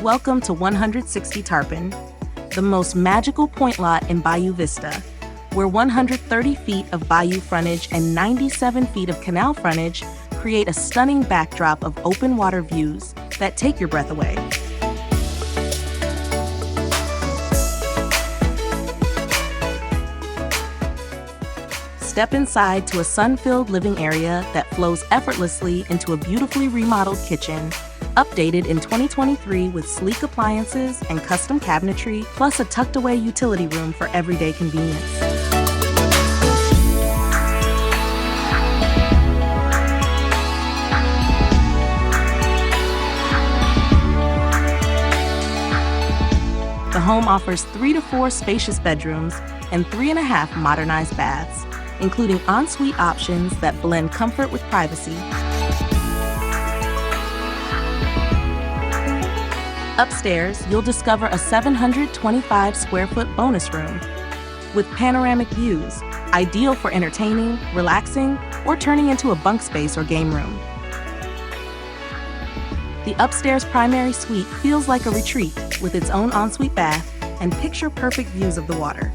Welcome to 160 Tarpon, the most magical point lot in Bayou Vista, where 130 feet of bayou frontage and 97 feet of canal frontage create a stunning backdrop of open water views that take your breath away. Step inside to a sun-filled living area that flows effortlessly into a beautifully remodeled kitchen, updated in 2023 with sleek appliances and custom cabinetry, plus a tucked-away utility room for everyday convenience. The home offers 3 to 4 spacious bedrooms and 3.5 modernized baths, including ensuite options that blend comfort with privacy. Upstairs, you'll discover a 725 square foot bonus room with panoramic views, ideal for entertaining, relaxing, or turning into a bunk space or game room. The upstairs primary suite feels like a retreat with its own ensuite bath and picture-perfect views of the water.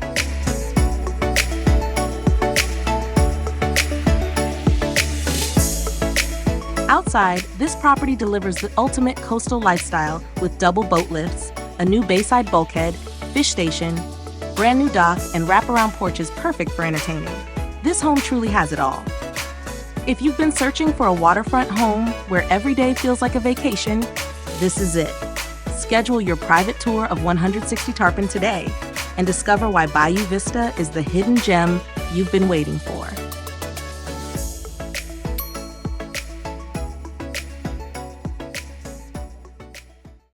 Outside, this property delivers the ultimate coastal lifestyle with double boat lifts, a new bayside bulkhead, fish station, brand new dock, and wraparound porches perfect for entertaining. This home truly has it all. If you've been searching for a waterfront home where every day feels like a vacation, this is it. Schedule your private tour of 160 Tarpon today and discover why Bayou Vista is the hidden gem you've been waiting for.